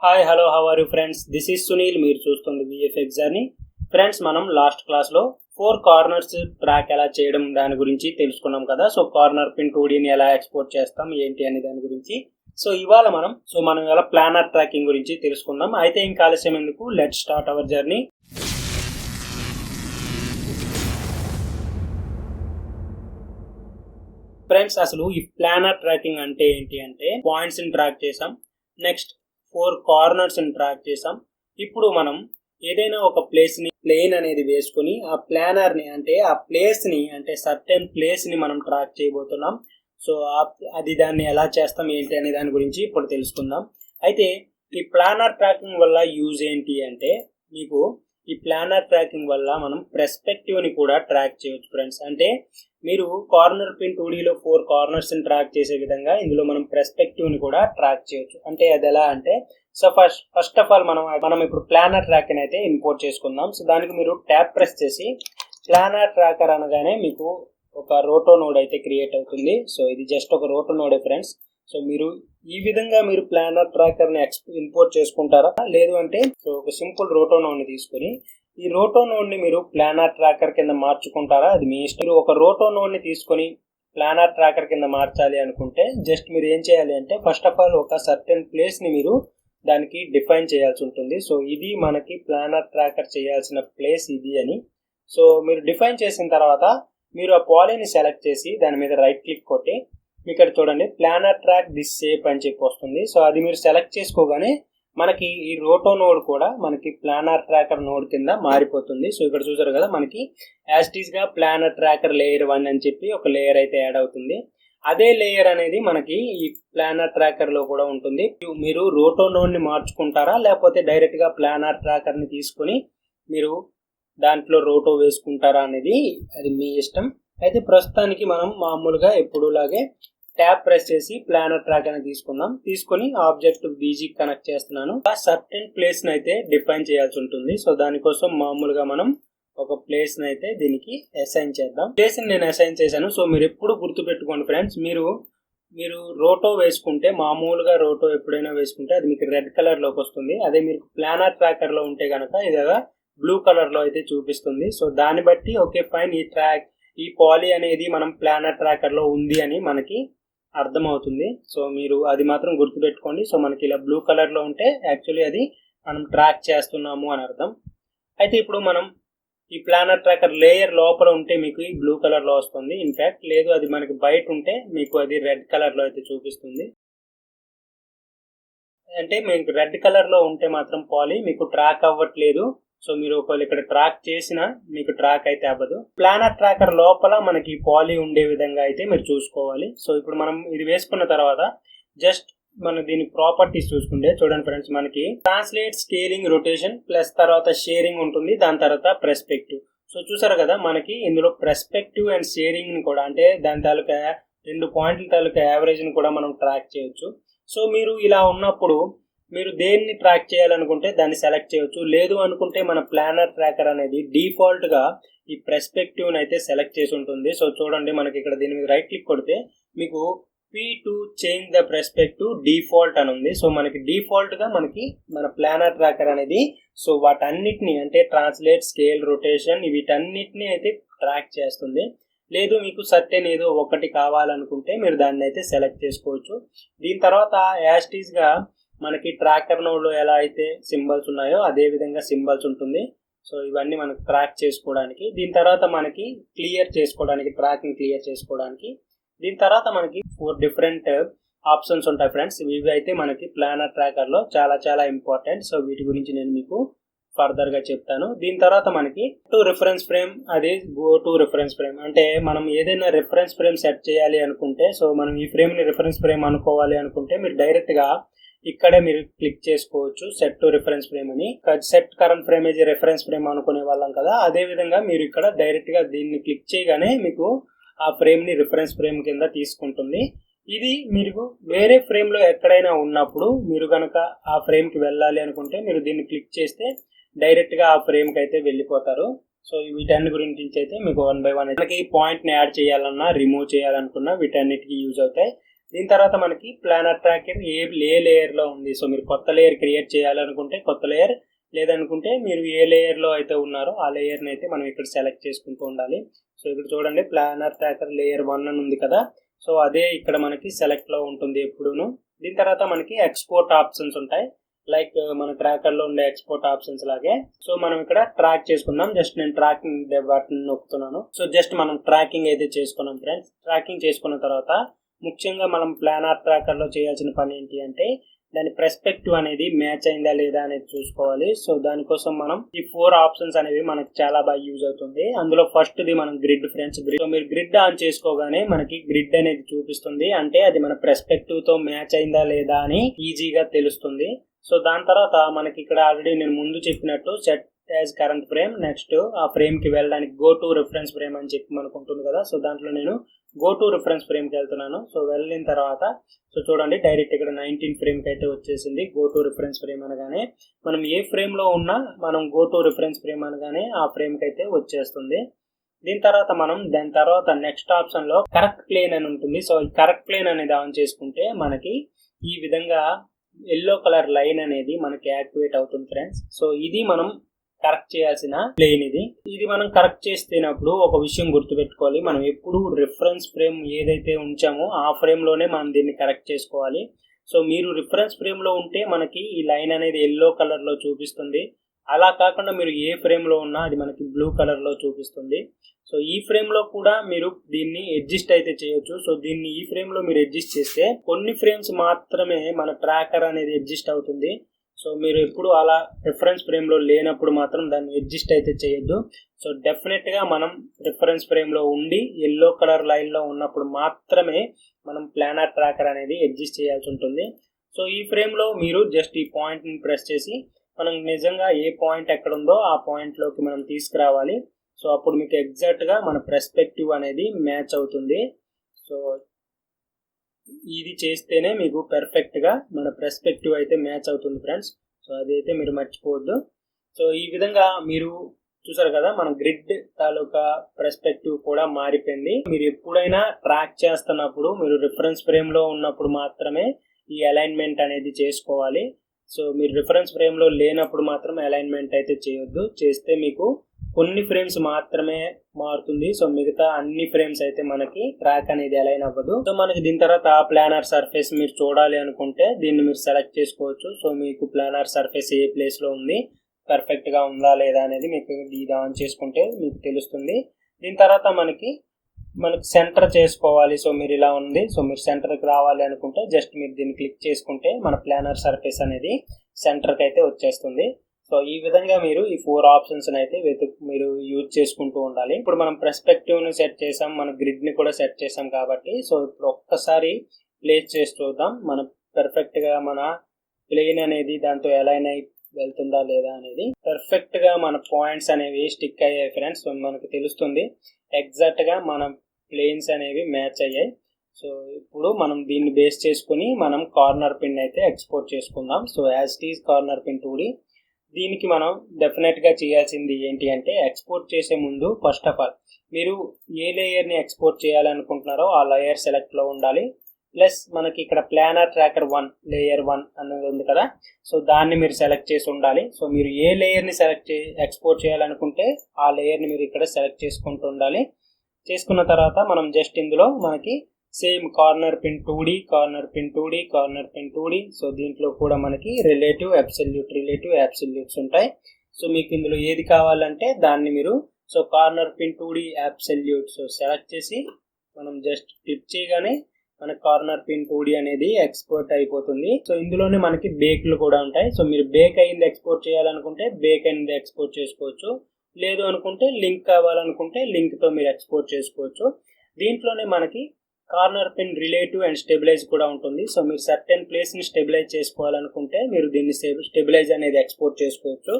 Hi hello how are you friends, this is Sunil. మీరు చూస్తుంది VFX journey. Friends, మనం last క్లాస్లో 4 కార్నర్స్ ట్రాక్ ఎలా చేయడం దాని గురించి తెలుసుకున్నాం కదా. సో కార్నర్ పిన్ 2Dని ఎలా ఎక్స్పోర్ట్ చేస్తాం ఏంటి అనే దాని గురించి. సో ఇవాళ మనం ఎలా ప్లానర్ ట్రాకింగ్ గురించి తెలుసుకుందాం. అయితే ఇంకా ఆలస్యం ఎందుకు, let's start our journey. Friends, అసలు ఈ ప్లానర్ ట్రాకింగ్ అంటే ఏంటి అంటే, పాయింట్స్ ని ట్రాక్ చేసాం, నెక్స్ట్ 4 కార్నర్స్ ని ట్రాక్ చేసాం. ఇప్పుడు మనం ఏదైనా ఒక ప్లేస్ ని ప్లేన్ అనేది వేసుకుని ఆ ప్లానర్ ని అంటే ఆ ప్లేస్ ని అంటే సర్టెన్ ప్లేస్ ని మనం ట్రాక్ చేయబోతున్నాం. సో అది దాన్ని ఎలా చేస్తాం ఏంటి అనే దాని గురించి ఇప్పుడు తెలుసుకుందాం. అయితే ఈ ప్లానర్ ట్రాకింగ్ వల్ల యూజ్ ఏంటి అంటే, మీకు ఈ ప్లానర్ ట్రాకింగ్ వల్ల మనం పర్స్పెక్టివ్ ని కూడా ట్రాక్ చేయొచ్చు ఫ్రెండ్స్. అంటే మీరు కార్నర్ పిన్ 2Dలో 4 కార్నర్స్ ని ట్రాక్ చేసే విధంగా ఇందులో మనం పర్స్పెక్టివ్ ని కూడా ట్రాక్ చేయొచ్చు. అంటే అది ఎలా అంటే, సో ఫస్ట్ ఆఫ్ ఆల్ మనం ఇప్పుడు ప్లానర్ ట్రాకింగ్ అయితే ఇంపోర్ట్ చేసుకుందాం. సో దానికి మీరు ట్యాబ్ ప్రెస్ చేసి ప్లానర్ ట్రాకర్ అనగానే మీకు ఒక రోటో నోడ్ అయితే క్రియేట్ అవుతుంది. సో ఇది జస్ట్ ఒక రోటో నోడే ఫ్రెండ్స్. సో మీరు ఈ విధంగా మీరు ప్లానర్ ట్రాకర్ ని ఇంపోర్ట్ చేసుకుంటారా, లేదు అంటే సో ఒక సింపుల్ రోటో నోడ్ ని తీసుకుని ఈ రోటో నోడ్ ని మీరు ప్లానర్ ట్రాకర్ కింద మార్చుకుంటారా, అది మీ ఇష్టం. మీరు ఒక రోటో నోడ్ ని తీసుకొని ప్లానర్ ట్రాకర్ కింద మార్చాలి అనుకుంటే జస్ట్ మీరు ఏం చేయాలి అంటే, ఫస్ట్ ఆఫ్ ఆల్ ఒక సర్టెన్ ప్లేస్ ని మీరు దానికి డిఫైన్ చేయాల్సి ఉంటుంది. సో ఇది మనకి ప్లానర్ ట్రాకర్ చేయాల్సిన ప్లేస్ ఇది అని. సో మీరు డిఫైన్ చేసిన తర్వాత మీరు ఆ పాలీని సెలెక్ట్ చేసి దాని మీద రైట్ క్లిక్ కొట్టి ఇక్కడ చూడండి ప్లానర్ ట్రాక్ దిస్ షేప్ అని చెప్పి వస్తుంది. సో అది మీరు సెలెక్ట్ చేసుకోగానే మనకి ఈ రోటో నోడ్ కూడా మనకి ప్లానర్ ట్రాకర్ నోడ్ కింద మారిపోతుంది. సో ఇక్కడ చూసారు కదా, మనకి యాజ్ ఇట్ ఈస్ గా ప్లానర్ ట్రాకర్ లేయర్ 1 అని చెప్పి ఒక లేయర్ అయితే యాడ్ అవుతుంది. అదే లేయర్ అనేది మనకి ఈ ప్లానర్ ట్రాకర్ లో కూడా ఉంటుంది. మీరు రోటో నోడ్ ని మార్చుకుంటారా, లేకపోతే డైరెక్ట్ గా ప్లానర్ ట్రాకర్ ని తీసుకుని మీరు దాంట్లో రోటో వేసుకుంటారా అనేది అది మీ ఇష్టం. అయితే ప్రస్తుతానికి మనం మామూలుగా ఎప్పుడులాగే ట్యాబ్ ప్రెస్ చేసి ప్లానర్ ట్రాక్ అని తీసుకొని ఆబ్జెక్ట్ బీజీ కనెక్ట్ చేస్తున్నాను. ఆ సర్టెన్ ప్లేస్ ని అయితే డిఫైన్ చేయాల్సి ఉంటుంది. సో దానికోసం మామూలుగా మనం ఒక ప్లేస్ ని అయితే దీనికి అసైన్ చేద్దాం. ప్లేస్ ని నేను అసైన్ చేశాను. సో మీరు ఎప్పుడు గుర్తు పెట్టుకోండి ఫ్రెండ్స్, మీరు రోటో వేసుకుంటే, మామూలుగా రోటో ఎప్పుడైనా వేసుకుంటే అది మీకు రెడ్ కలర్ లోకి వస్తుంది. అదే మీరు ప్లానర్ ట్రాకర్ లో ఉంటే కనుక ఇదిగా బ్లూ కలర్ లో అయితే చూపిస్తుంది. సో దాన్ని బట్టి ఓకే ఫైన్, ఈ పాలీ అనేది మనం ప్లానర్ ట్రాకర్ లో ఉంది అని మనకి అర్థమవుతుంది. సో మీరు అది మాత్రం గుర్తుపెట్టుకోండి. సో మనకి ఇలా బ్లూ కలర్ లో ఉంటే యాక్చువల్లీ అది మనం ట్రాక్ చేస్తున్నాము అని అర్థం. అయితే ఇప్పుడు మనం ఈ ప్లానర్ ట్రాకర్ లేయర్ లోపల ఉంటే మీకు ఈ బ్లూ కలర్ లో వస్తుంది. ఇన్ఫాక్ట్ లేదు, అది మనకి బయట ఉంటే మీకు అది రెడ్ కలర్ లో అయితే చూపిస్తుంది. అంటే మీకు రెడ్ కలర్ లో ఉంటే మాత్రం పాలీ మీకు ట్రాక్ అవ్వట్లేదు. సో మీరు ఒకవేళ ఇక్కడ ట్రాక్ చేసినా మీకు ట్రాక్ అయితే అవ్వదు. ప్లానర్ ట్రాకర్ లోపల మనకి పాలీ ఉండే విధంగా అయితే మీరు చూసుకోవాలి. సో ఇప్పుడు మనం ఇది వేసుకున్న తర్వాత జస్ట్ మనం దీని ప్రాపర్టీస్ చూసుకుంటే చూడండి ఫ్రెండ్స్, మనకి ట్రాన్స్లేట్, స్కేలింగ్, రొటేషన్ ప్లస్ తర్వాత షేరింగ్ ఉంటుంది, దాని తర్వాత పర్స్పెక్టివ్. సో చూసారు కదా, మనకి ఇందులో పర్స్పెక్టివ్ అండ్ షేరింగ్ ని కూడా, అంటే దాని తాలూకా 2 పాయింట్ల తాలూకా యావరేజ్ ని కూడా మనం ట్రాక్ చేయొచ్చు. సో మీరు ఇలా ఉన్నప్పుడు మీరు దేన్ని ట్రాక్ చేయాలనుకుంటే దాన్ని సెలెక్ట్ చేయొచ్చు. లేదు అనుకుంటే మన ప్లానర్ ట్రాకర్ అనేది డిఫాల్ట్ గా ఈ పర్స్పెక్టివ్ అయితే సెలెక్ట్ చేసి ఉంటుంది. సో చూడండి, మనకి ఇక్కడ దీని మీద రైట్ క్లిక్ కొడితే మీకు P2 change the perspective default అని ఉంది. సో మనకి డిఫాల్ట్ గా మన ప్లానర్ ట్రాకర్ అనేది సో వాటన్నిటిని అంటే ట్రాన్స్లేట్, స్కేల్, రొటేషన్ వీటన్నిటిని అయితే ట్రాక్ చేస్తుంది. లేదు మీకు సర్టెన్ ఏదో ఒకటి కావాలనుకుంటే మీరు దాన్ని అయితే సెలెక్ట్ చేసుకోవచ్చు. దీని తర్వాత యాజ్ ఇట్ ఈస్ గా మనకి ట్రాకర్ నోడ్ లో ఎలా అయితే సింబల్స్ ఉన్నాయో అదే విధంగా సింబల్స్ ఉంటుంది. సో ఇవన్నీ మనకు ట్రాక్ చేసుకోవడానికి. దీని తర్వాత మనకి క్లియర్ చేసుకోవడానికి, ట్రాకింగ్ క్లియర్ చేసుకోవడానికి దీని తర్వాత మనకి 4 డిఫరెంట్ ఆప్షన్స్ ఉంటాయి ఫ్రెండ్స్. ఇవి అయితే మనకి ప్లానర్ ట్రాకర్ లో చాలా చాలా ఇంపార్టెంట్. సో వీటి గురించి నేను మీకు ఫర్దర్ గా చెప్తాను. దీని తర్వాత మనకి రిఫరెన్స్ ఫ్రేమ్, అది గో టు రిఫరెన్స్ ఫ్రేమ్. అంటే మనం ఏదైనా రిఫరెన్స్ ఫ్రేమ్ సెట్ చేయాలి అనుకుంటే, సో మనం ఈ ఫ్రేమ్ ని రిఫరెన్స్ ఫ్రేమ్ అనుకోవాలి అనుకుంటే మీరు డైరెక్ట్ గా ఇక్కడే మీరు క్లిక్ చేసుకోవచ్చు, సెట్ టు రిఫరెన్స్ ఫ్రేమ్ అని. Set current frame age reference frame అనుకునే వాళ్ళం కదా, అదే విధంగా మీరు ఇక్కడ డైరెక్ట్ గా దీన్ని క్లిక్ చేయగానే మీకు ఆ ఫ్రేమ్ ని రిఫరెన్స్ ఫ్రేమ్ కింద తీసుకుంటుంది. ఇది మీరు వేరే ఫ్రేమ్ లో ఎక్కడైనా ఉన్నప్పుడు మీరు కనుక ఆ ఫ్రేమ్ కి వెళ్ళాలి అనుకుంటే మీరు దీన్ని క్లిక్ చేస్తే డైరెక్ట్ గా ఆ ఫ్రేమ్ కి అయితే వెళ్ళిపోతారు. సో వీటన్ని గురించి అయితే మీకు 1 by 1 మనకి పాయింట్ ని యాడ్ చేయాలన్నా రిమూవ్ చేయాలనుకున్నా వీటన్నిటికీ యూజ్ అవుతాయి. దీని తర్వాత మనకి ప్లానర్ ట్రాకర్ ఏ లేయర్ లో ఉంది. సో మీరు కొత్త లేయర్ క్రియేట్ చేయాలనుకుంటే కొత్త లేయర్, లేదనుకుంటే మీరు ఏ లేయర్ లో అయితే ఉన్నారో ఆ లేయర్ని అయితే మనం ఇక్కడ సెలెక్ట్ చేసుకుంటూ ఉండాలి. సో ఇక్కడ చూడండి ప్లానర్ ట్రాకర్ లేయర్ 1 అని ఉంది కదా, సో అదే ఇక్కడ మనకి సెలెక్ట్ లో ఉంటుంది ఎప్పుడూను. దీని తర్వాత మనకి ఎక్స్పోర్ట్ ఆప్షన్స్ ఉంటాయి, లైక్ మన ట్రాకర్ లో ఉండే ఎక్స్పోర్ట్ ఆప్షన్స్ లాగే. సో మనం ఇక్కడ ట్రాక్ చేసుకుందాం. జస్ట్ నేను ట్రాకింగ్ బటన్ నొక్కుతున్నాను. సో జస్ట్ మనం ట్రాకింగ్ అయితే చేసుకున్నాం ఫ్రెండ్స్. ట్రాకింగ్ చేసుకున్న తర్వాత ముఖ్యంగా మనం ప్లానర్ ట్రాకర్ లో చేయాల్సిన పని ఏంటి అంటే దాని పర్స్పెక్టివ్ అనేది మ్యాచ్ అయిందా లేదా అనేది చూసుకోవాలి. సో దానికోసం మనం ఈ 4 ఆప్షన్స్ అనేవి మనకి చాలా బాగా యూజ్ అవుతుంది. అందులో ఫస్ట్ ది మనం గ్రిడ్ ఫ్రెండ్స్. సో మీరు గ్రిడ్ ఆన్ చేసుకోగానే మనకి గ్రిడ్ అనేది చూపిస్తుంది, అంటే అది మన పర్స్పెక్టివ్ తో మ్యాచ్ అయిందా లేదా అని ఈజీగా తెలుస్తుంది. సో దాని తర్వాత మనకి ఇక్కడ ఆల్రెడీ నేను ముందు చెప్పినట్టు set as current frame, next ఆ ఫ్రేమ్ కి వెళ్ళడానికి గో టు రిఫరెన్స్ ఫ్రేమ్ అని చెప్పి మనకు ఉంటుంది కదా. సో దాంట్లో నేను గో టు రిఫరెన్స్ ఫ్రేమ్ కి వెళ్తున్నాను. సో వెళ్ళిన తర్వాత సో చూడండి డైరెక్ట్ ఇక్కడ 19 ఫ్రేమ్ కి అయితే వచ్చేసింది. గో టు రిఫరెన్స్ ఫ్రేమ్ అనగానే మనం ఏ ఫ్రేమ్ లో ఉన్నా మనం గో టు రిఫరెన్స్ ఫ్రేమ్ అనగానే ఆ ఫ్రేమ్ కి అయితే వచ్చేస్తుంది. దీని తర్వాత మనం దాని తర్వాత నెక్స్ట్ ఆప్షన్ లో కరెక్ట్ ప్లేన్ అని ఉంటుంది. సో ఈ కరెక్ట్ ప్లేన్ అనేది ఆన్ చేసుకుంటే మనకి ఈ విధంగా ఎల్లో కలర్ లైన్ అనేది మనకి యాక్టివేట్ అవుతుంది ఫ్రెండ్స్. సో ఇది మనం కరెక్ట్ చేయాల్సిన ప్లేన్. ఇది మనం కరెక్ట్ చేస్తున్నప్పుడు ఒక విషయం గుర్తుపెట్టుకోవాలి, మనం ఎప్పుడు రిఫరెన్స్ ఫ్రేమ్ ఏదైతే ఉంచామో ఆ ఫ్రేమ్ లోనే మనం దీన్ని కరెక్ట్ చేసుకోవాలి. సో మీరు రిఫరెన్స్ ఫ్రేమ్ లో ఉంటే మనకి ఈ లైన్ అనేది ఎల్లో కలర్ లో చూపిస్తుంది. అలా కాకుండా మీరు ఏ ఫ్రేమ్ లో ఉన్నా అది మనకి బ్లూ కలర్ లో చూపిస్తుంది. సో ఈ ఫ్రేమ్ లో కూడా మీరు దీన్ని అడ్జస్ట్ అయితే చేయొచ్చు. సో దీన్ని ఈ ఫ్రేమ్ లో మీరు అడ్జస్ట్ చేస్తే కొన్ని ఫ్రేమ్స్ మాత్రమే మన ట్రాకర్ అనేది అడ్జస్ట్ అవుతుంది. సో మీరు ఎప్పుడు అలా రిఫరెన్స్ ఫ్రేమ్ లో లేనప్పుడు మాత్రం దాన్ని అడ్జస్ట్ అయితే చేయొద్దు. సో డెఫినెట్ గా మనం రిఫరెన్స్ ఫ్రేమ్ లో ఉండి ఎల్లో కలర్ లైన్ లో ఉన్నప్పుడు మాత్రమే మనం ప్లానర్ ట్రాకర్ అనేది అడ్జస్ట్ చేయాల్సి ఉంటుంది. సో ఈ ఫ్రేమ్ లో మీరు జస్ట్ ఈ పాయింట్ ని ప్రెస్ చేసి మనం నిజంగా ఏ పాయింట్ ఎక్కడ ఉందో ఆ పాయింట్ లోకి మనం తీసుకురావాలి. సో అప్పుడు మీకు ఎగ్జాక్ట్ గా మన పర్స్పెక్టివ్ అనేది మ్యాచ్ అవుతుంది. సో ఇది చేస్తేనే మీకు పర్ఫెక్ట్ గా మన పర్స్పెక్టివ్ అయితే మ్యాచ్ అవుతుంది ఫ్రెండ్స్. సో అదైతే మీరు మర్చిపోవద్దు. సో ఈ విధంగా మీరు చూసారు కదా మన గ్రిడ్ తాలూకా పర్స్పెక్టివ్ కూడా మారిపోయింది. మీరు ఎప్పుడైనా ట్రాక్ చేస్తున్నప్పుడు మీరు రిఫరెన్స్ ఫ్రేమ్ లో ఉన్నప్పుడు మాత్రమే ఈ అలైన్మెంట్ అనేది చేసుకోవాలి. సో మీరు రిఫరెన్స్ ఫ్రేమ్ లో లేనప్పుడు మాత్రం అలైన్మెంట్ అయితే చేయొద్దు. చేస్తే మీకు కొన్ని ఫ్రేమ్స్ మాత్రమే మారుతుంది. సో మిగతా అన్ని ఫ్రేమ్స్ అయితే మనకి ట్రాక్ అనేది అలైన్ అవ్వదు. సో మనకి దీని తర్వాత ప్లానర్ సర్ఫేస్ మీరు చూడాలి అనుకుంటే దీన్ని మీరు సెలెక్ట్ చేసుకోవచ్చు. సో మీకు ప్లానర్ సర్ఫేస్ ఏ ప్లేస్ లో ఉంది, పర్ఫెక్ట్ గా ఉందా లేదా అనేది మీకు ఇది ఆన్ చేసుకుంటే మీకు తెలుస్తుంది. దీని తర్వాత మనకి సెంటర్ చేసుకోవాలి. సో మీరు ఇలా ఉంది. సో మీరు సెంటర్కి రావాలి అనుకుంటే జస్ట్ మీరు దీన్ని క్లిక్ చేసుకుంటే మన ప్లానర్ సర్ఫేస్ అనేది సెంటర్కి అయితే వచ్చేస్తుంది. సో ఈ విధంగా మీరు ఈ 4 ఆప్షన్స్ అయితే మీరు యూజ్ చేసుకుంటూ ఉండాలి. ఇప్పుడు మనం పర్స్పెక్టివ్ ని సెట్ చేసాం, మన గ్రిడ్ ని కూడా సెట్ చేసాం కాబట్టి సో ఇప్పుడు ఒక్కసారి ప్లేస్ చేసి చూద్దాం మన పర్ఫెక్ట్ గా మన ప్లేన్ అనేది దాంతో అలైన్ అయి వెళ్తుందా లేదా అనేది. పర్ఫెక్ట్ గా మన పాయింట్స్ అనేవి స్టిక్ అయ్యాయి ఫ్రెండ్స్. సో మనకు తెలుస్తుంది ఎగ్జాక్ట్ గా మన ప్లేన్స్ అనేవి మ్యాచ్ అయ్యాయి. సో ఇప్పుడు మనం దీన్ని బేస్ చేసుకుని మనం కార్నర్ పిన్ అయితే ఎక్స్పోర్ట్ చేసుకుందాం. So as it is corner pin 2D. దీనికి మనం డెఫినెట్ గా చేయాల్సింది ఏంటి అంటే ఎక్స్పోర్ట్ చేసే ముందు ఫస్ట్ ఆఫ్ ఆల్ మీరు ఏ లేయర్ ని ఎక్స్పోర్ట్ చేయాలనుకుంటున్నారో ఆ లేయర్ సెలెక్ట్ లో ఉండాలి. ప్లస్ మనకి ఇక్కడ ప్లానర్ ట్రాకర్ 1 లేయర్ 1 అనేది ఉంది కదా, సో దాన్ని మీరు సెలెక్ట్ చేసి ఉండాలి. సో మీరు ఏ లేయర్ ని ఎక్స్పోర్ట్ చేయాలనుకుంటే ఆ లేయర్ ని మీరు ఇక్కడ సెలెక్ట్ చేసుకుంటూ ఉండాలి. చేసుకున్న తర్వాత మనం జస్ట్ ఇందులో మనకి same corner pin 2D, corner pin 2D, corner pin 2D. So దీంట్లో కూడా మనకి రిలేటివ్ అబ్సల్యూట్స్ ఉంటాయి. సో మీకు ఇందులో ఏది కావాలంటే దాన్ని మీరు so corner pin 2D absolute so select చేసి మనం జస్ట్ క్లిక్ చేయగానే మన కార్నర్ పిన్ 2D అనేది ఎక్స్పోర్ట్ అయిపోతుంది. సో ఇందులోనే మనకి బేక్లు కూడా ఉంటాయి. సో మీరు బేక్ అయింది ఎక్స్పోర్ట్ చేయాలనుకుంటే బేక్ అయింది ఎక్స్పోర్ట్ చేసుకోవచ్చు. లేదు అనుకుంటే లింక్ కావాలనుకుంటే లింక్ తో మీరు ఎక్స్పోర్ట్ చేసుకోవచ్చు. దీంట్లోనే మనకి corner pin relative and stabilize కూడా ఉంటుంది. సో మీరు సర్టెన్ ప్లేస్ ని స్టెబిలైజ్ చేసుకోవాలనుకుంటే మీరు దీన్ని స్టెబిలైజ్ అనేది ఎక్స్పోర్ట్ చేసుకోవచ్చు.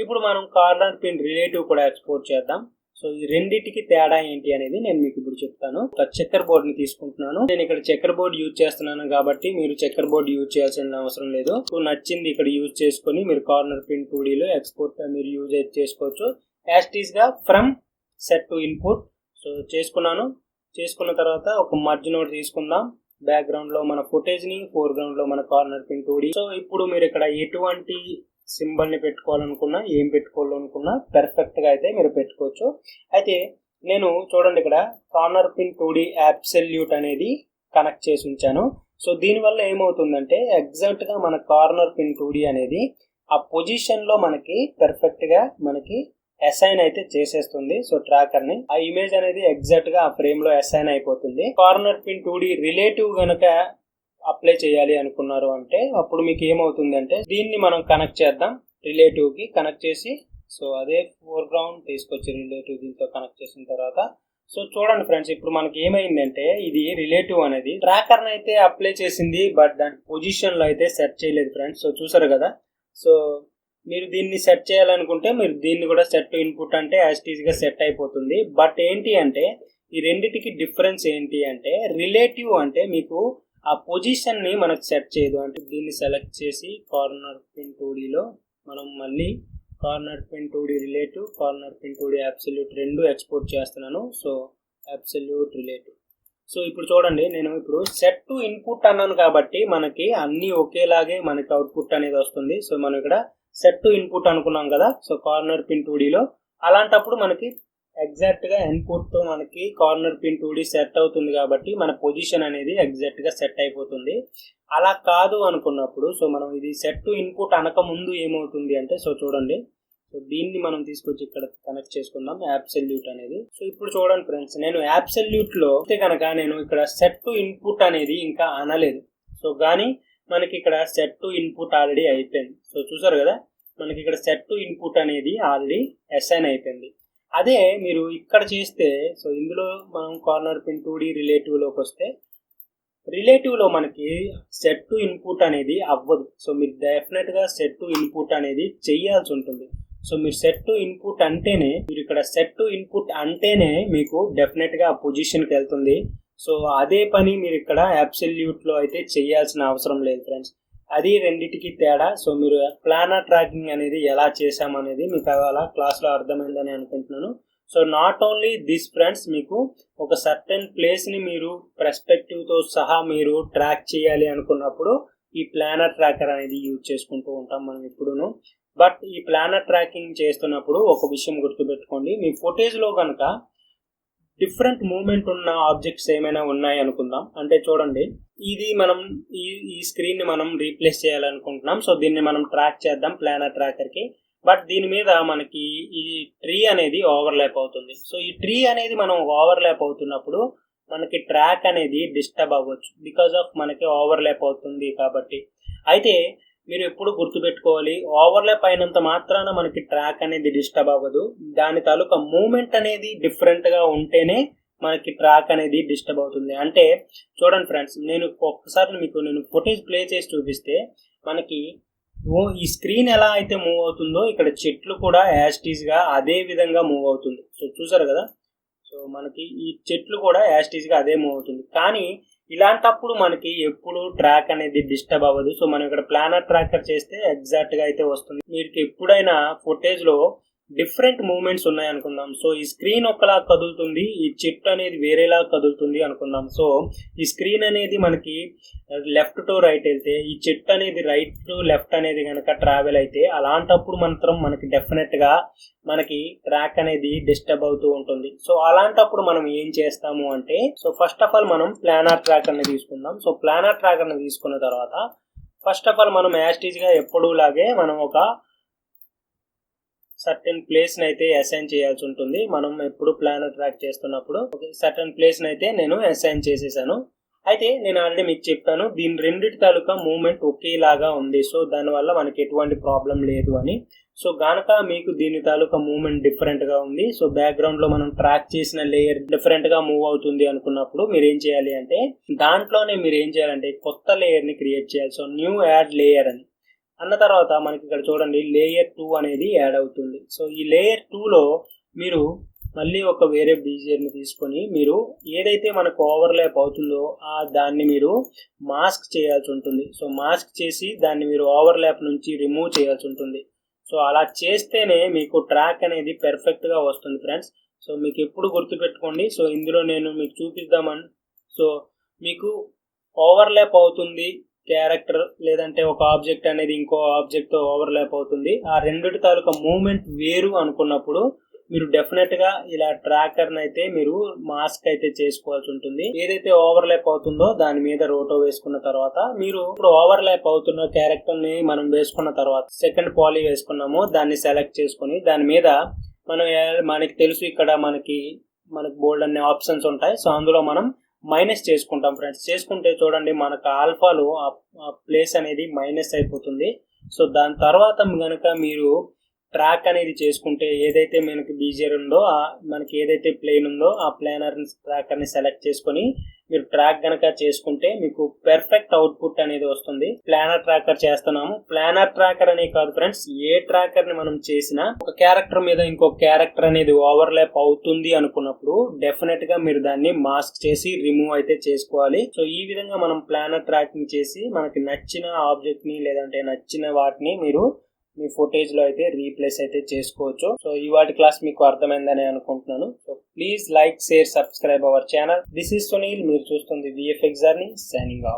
ఇప్పుడు మనం కార్నర్ పిన్ రిలేటివ్ కూడా ఎక్స్పోర్ట్ చేద్దాం. సో ఈ రెండింటికి తేడా ఏంటి అనేది నేను మీకు ఇప్పుడు చెప్తాను. ఒక చెక్కర్ బోర్డ్ ని తీసుకుంటున్నాను. నేను ఇక్కడ చెక్కర్ బోర్డ్ యూజ్ చేస్తున్నాను కాబట్టి మీరు చెక్కర్ బోర్డ్ యూజ్ చేయాల్సిన అవసరం లేదు. నచ్చింది ఇక్కడ యూజ్ చేసుకుని మీరు కార్నర్ పిన్ 2D లో ఎక్స్పోర్ట్ మీరు యూజ్ చేసుకోవచ్చు. యాజ్ ఇట్ ఈస్ గా from set to input so చేసుకున్నాను. చేసుకున్న తర్వాత ఒక మర్జ్ నోడ్ తీసుకుందాం. బ్యాక్గ్రౌండ్ లో మన ఫుటేజ్ ని, ఫోర్గ్రౌండ్ లో మన కార్నర్ పిన్ 2D. సో ఇప్పుడు మీరు ఇక్కడ ఎటువంటి సింబల్ ని పెట్టుకోవాలనుకున్నా, ఏం పెట్టుకోవాలనుకున్నా పర్ఫెక్ట్ గా అయితే మీరు పెట్టుకోవచ్చు. అయితే నేను చూడండి ఇక్కడ కార్నర్ పిన్ 2D అబ్సల్యూట్ అనేది కనెక్ట్ చేసి ఉంచాను. సో దీనివల్ల ఏమవుతుందంటే ఎగ్జాక్ట్ గా మన కార్నర్ పిన్ 2D అనేది ఆ పొజిషన్ లో మనకి పర్ఫెక్ట్ గా మనకి అసైన్ అయితే చేసేస్తుంది. సో ట్రాకర్ ని ఆ ఇమేజ్ అనేది ఎగ్జాక్ట్ గా ఆ ఫ్రేమ్ లో అసైన్ అయిపోతుంది. కార్నర్ పిన్ 2D రిలేటివ్ గనక అప్లై చేయాలి అనుకున్నారు అంటే అప్పుడు మీకు ఏమవుతుంది అంటే దీన్ని మనం కనెక్ట్ చేద్దాం. రిలేటివ్ కి కనెక్ట్ చేసి సో అదే ఫోర్గ్రౌండ్ తీసుకొచ్చి రిలేటివ్ దీంతో కనెక్ట్ చేసిన తర్వాత సో చూడండి ఫ్రెండ్స్, ఇప్పుడు మనకి ఏమైందంటే ఇది రిలేటివ్ అనేది ట్రాకర్ అయితే అప్లై చేసింది, బట్ దాని పొజిషన్ లో అయితే సెట్ చేయలేదు ఫ్రెండ్స్. సో చూసారు కదా. సో మీరు దీన్ని సెట్ చేయాలనుకుంటే మీరు దీన్ని కూడా సెట్ ఇన్పుట్ అంటే యాజ్ గా సెట్ అయిపోతుంది. బట్ ఏంటి అంటే ఈ రెండిటికి డిఫరెన్స్ ఏంటి అంటే రిలేటివ్ అంటే మీకు ఆ పొజిషన్ ని మనకు సెట్ చేయదు. అంటే దీన్ని సెలెక్ట్ చేసి కార్నర్ పిన్ 2D లో మనం మళ్ళీ corner pin 2D relative, corner pin 2D absolute రెండు ఎక్స్పోర్ట్ చేస్తున్నాను. So absolute relative. సో ఇప్పుడు చూడండి, నేను ఇప్పుడు సెట్ టు ఇన్పుట్ అన్నాను కాబట్టి మనకి అన్ని ఒకేలాగే మనకి అవుట్పుట్ అనేది వస్తుంది. సో మనం ఇక్కడ సెట్ టు ఇన్పుట్ అనుకున్నాం కదా. సో కార్నర్ పిన్ 2D లో అలాంటప్పుడు మనకి ఎగ్జాక్ట్ గా ఇన్పుట్ తో మనకి కార్నర్ పిన్ 2D సెట్ అవుతుంది కాబట్టి మన పొజిషన్ అనేది ఎగ్జాక్ట్ గా సెట్ అయిపోతుంది. అలా కాదు అనుకున్నప్పుడు సో మనం ఇది సెట్ టు ఇన్పుట్ అనక ముందు ఏమవుతుంది అంటే సో చూడండి, సో దీన్ని మనం తీసుకొచ్చి ఇక్కడ కనెక్ట్ చేసుకుందాం అబ్సల్యూట్ అనేది. సో ఇప్పుడు చూడండి ఫ్రెండ్స్, నేను అబ్సల్యూట్ లో అయితే కనుక నేను ఇక్కడ సెట్ టు ఇన్పుట్ అనేది ఇంకా అనలేదు. సో కానీ మనకి ఇక్కడ సెట్ టు ఇన్పుట్ ఆల్రెడీ అయిపోయింది. సో చూసారు కదా, మనకి ఇక్కడ సెట్ టు ఇన్పుట్ అనేది ఆల్రెడీ అసైన్ అయిపోయింది. అదే మీరు ఇక్కడ చేస్తే సో ఇందులో మనం కార్నర్ పిన్ 2D రిలేటివ్ లోకి వస్తే రిలేటివ్ లో మనకి సెట్ టు ఇన్పుట్ అనేది అవ్వదు. సో మీరు డెఫినెట్ గా సెట్ టు ఇన్పుట్ అనేది చెయ్యాల్సి ఉంటుంది. సో మీరు సెట్ టు ఇన్పుట్ అంటేనే మీరు ఇక్కడ సెట్ టు ఇన్పుట్ అంటేనే మీకు డెఫినెట్ గా పొజిషన్ కి వెళ్తుంది. సో అదే పని మీరు ఇక్కడ అబ్సల్యూట్ లో అయితే చేయాల్సిన అవసరం లేదు ఫ్రెండ్స్. అది రెండిటికి తేడా. సో మీరు ప్లానర్ ట్రాకింగ్ అనేది ఎలా చేసామనేది మీకు అలా క్లాస్ లో అర్థమైందని అనుకుంటున్నాను. So not only this friends, మీకు ఒక సర్టెన్ ప్లేస్ ని మీరు పర్స్పెక్టివ్ తో సహా మీరు ట్రాక్ చేయాలి అనుకున్నప్పుడు ఈ ప్లానర్ ట్రాకర్ అనేది యూజ్ చేసుకుంటూ ఉంటాం మనం ఎప్పుడును. బట్ ఈ ప్లానర్ ట్రాకింగ్ చేస్తున్నప్పుడు ఒక విషయం గుర్తుపెట్టుకోండి, మీ ఫుటేజ్ లో కనుక డిఫరెంట్ మూవ్మెంట్ ఉన్న ఆబ్జెక్ట్స్ ఏమైనా ఉన్నాయి అనుకుందాం. అంటే చూడండి, ఇది మనం ఈ స్క్రీన్ ని మనం రీప్లేస్ చేయాలనుకుంటున్నాం. సో దీన్ని మనం ట్రాక్ చేద్దాం ప్లానర్ ట్రాకర్ కి. బట్ దీని మీద మనకి ఈ ట్రీ అనేది ఓవర్లాప్ అవుతుంది. సో ఈ ట్రీ అనేది మనం ఓవర్లాప్ అవుతున్నప్పుడు మనకి ట్రాక్ అనేది డిస్టర్బ్ అవ్వచ్చు, బికాస్ ఆఫ్ మనకి ఓవర్లాప్ అవుతుంది కాబట్టి. అయితే మీరు ఎప్పుడు గుర్తుపెట్టుకోవాలి, ఓవర్లాప్ అయినంత మాత్రాన మనకి ట్రాక్ అనేది డిస్టర్బ్ అవ్వదు. దాని తాలూకా మూమెంట్ అనేది డిఫరెంట్ గా ఉంటేనే మనకి ట్రాక్ అనేది డిస్టర్బ్ అవుతుంది. అంటే చూడండి ఫ్రెండ్స్, నేను ఒక్కసారి మీకు నేను ఫుటేజ్ ప్లే చేసి చూపిస్తే మనకి ఈ స్క్రీన్ ఎలా అయితే మూవ్ అవుతుందో ఇక్కడ చెట్లు కూడా యాస్టీజ్ గా అదే విధంగా మూవ్ అవుతుంది. సో చూసారు కదా, సో మనకి ఈ చెట్లు కూడా యాస్టీజ్ గా అదే మూవ్ అవుతుంది. కానీ ఇలాంటప్పుడు మనకి ఎప్పుడు ట్రాక్ అనేది డిస్టర్బ్ అవ్వదు. సో మనం ఇక్కడ ప్లానర్ ట్రాకర్ చేస్తే ఎగ్జాక్ట్ గా అయితే వస్తుంది. మీరు ఎప్పుడైనా ఫుటేజ్ లో డిఫరెంట్ మూవ్మెంట్స్ ఉన్నాయి అనుకుందాం. సో ఈ స్క్రీన్ ఒకలా కదులుతుంది, ఈ చెట్టు అనేది వేరేలా కదులుతుంది అనుకుందాం. సో ఈ స్క్రీన్ అనేది మనకి లెఫ్ట్ టు రైట్ వెళ్తే ఈ చెట్టు అనేది రైట్ టు లెఫ్ట్ అనేది కనుక ట్రావెల్ అయితే అలాంటప్పుడు మాత్రం మనకి డెఫినెట్ గా మనకి ట్రాక్ అనేది డిస్టర్బ్ అవుతూ ఉంటుంది. సో అలాంటప్పుడు మనం ఏం చేస్తాము అంటే సో ఫస్ట్ ఆఫ్ ఆల్ మనం ప్లానర్ ట్రాకర్ ని తీసుకుందాం. సో ప్లానర్ ట్రాకర్ ని తీసుకున్న తర్వాత ఫస్ట్ ఆఫ్ ఆల్ మనం యాస్టీజ్ గా ఎప్పుడు లాగే మనం ఒక సర్టెన్ ప్లేస్ అయితే అసైన్ చేయాల్సి ఉంటుంది. మనం ఎప్పుడు ప్లానర్ ట్రాక్ చేస్తున్నప్పుడు సర్టెన్ ప్లేస్ అయితే నేను అసైన్ చేసేసాను. అయితే నేను ఆల్రెడీ మీకు చెప్పాను దీని రెండిటి తాలూకా మూవ్మెంట్ ఒకేలాగా ఉంది. సో దానివల్ల మనకి ఎటువంటి ప్రాబ్లం లేదు అని. సో గనక మీకు దీని తాలూకా మూవ్మెంట్ డిఫరెంట్ గా ఉంది, సో బ్యాక్గ్రౌండ్ లో మనం ట్రాక్ చేసిన లేయర్ డిఫరెంట్ గా మూవ్ అవుతుంది అనుకున్నప్పుడు మీరు ఏం చేయాలి అంటే దాంట్లోనే మీరు ఏం చేయాలంటే కొత్త లేయర్ ని క్రియేట్ చేయాలి. సో న్యూ యాడ్ లేయర్ అని అన్న తర్వాత మనకి ఇక్కడ చూడండి లేయర్ 2 అనేది యాడ్ అవుతుంది. సో ఈ లేయర్ 2 లో మీరు మళ్ళీ ఒక వేరే బీజియర్ ని తీసుకొని మీరు ఏదైతే మనకు ఓవర్లాప్ అవుతుందో దాన్ని మీరు మాస్క్ చేయాల్సి ఉంటుంది. సో మాస్క్ చేసి దాన్ని మీరు ఓవర్లాప్ నుంచి రిమూవ్ చేయాల్సి ఉంటుంది. సో అలా చేస్తేనే మీకు ట్రాక్ అనేది పెర్ఫెక్ట్ గా వస్తుంది ఫ్రెండ్స్. సో మీకు ఎప్పుడు గుర్తుపెట్టుకోండి. సో ఇందులో నేను మీకు చూపిద్దామని సో మీకు ఓవర్లాప్ అవుతుంది క్యారెక్టర్ లేదంటే ఒక ఆబ్జెక్ట్ అనేది ఇంకో ఆబ్జెక్ట్ తో ఓవర్లాప్ అవుతుంది, ఆ రెండిటి తాలూకా మూవ్మెంట్ వేరు అనుకున్నప్పుడు మీరు డెఫినెట్ గా ఇలా ట్రాకర్ అయితే మీరు మాస్క్ అయితే చేసుకోవాల్సి ఉంటుంది. ఏదైతే ఓవర్లాప్ అవుతుందో దాని మీద రోటో వేసుకున్న తర్వాత మీరు ఇప్పుడు ఓవర్లాప్ అవుతున్న క్యారెక్టర్ ని మనం వేసుకున్న తర్వాత సెకండ్ పాలీ వేసుకున్నాము, దాన్ని సెలెక్ట్ చేసుకుని దాని మీద మనకి తెలుసు ఇక్కడ మనకి బోల్డ్ అనే ఆప్షన్స్ ఉంటాయి. సో అందులో మనం మైనస్ చేసుకుంటాం ఫ్రెండ్స్. చేసుకుంటే చూడండి మనకు ఆల్ఫాలో ఆ ప్లేస్ అనేది మైనస్ అయిపోతుంది. సో దాని తర్వాత కనుక మీరు ట్రాక్ అనేది చేసుకుంటే ఏదైతే మనకి బీజియర్ ఉందో మనకి ఏదైతే ప్లేన్ ఉందో ఆ ప్లానర్ ట్రాకర్ ని సెలెక్ట్ చేసుకొని మీరు ట్రాక్ గనక చేసుకుంటే మీకు పెర్ఫెక్ట్ అవుట్పుట్ అనేది వస్తుంది. ప్లానర్ ట్రాకర్ చేస్తున్నాము. ప్లానర్ ట్రాకర్ అనే కాదు ఫ్రెండ్స్, ఏ ట్రాకర్ ని మనం చేసినా ఒక క్యారెక్టర్ మీద ఇంకొక క్యారెక్టర్ అనేది ఓవర్లాప్ అవుతుంది అనుకున్నప్పుడు డెఫినెట్ గా మీరు దాన్ని మాస్క్ చేసి రిమూవ్ అయితే చేసుకోవాలి. సో ఈ విధంగా మనం ప్లానర్ ట్రాకింగ్ చేసి మనకి నచ్చిన ఆబ్జెక్ట్ ని లేదంటే నచ్చిన వాటిని మీరు మీ ఫుటేజ్ లో అయితే రీప్లేస్ అయితే చేసుకోవచ్చు. సో ఈ వాటి క్లాస్ మీకు అర్థమైందని అనుకుంటున్నాను. So please like, share, subscribe our channel. This is Sunil, మీరు చూస్తుంది విఎఫ్ఎక్స్ జర్నీ, సైనింగ్ ఆఫ్.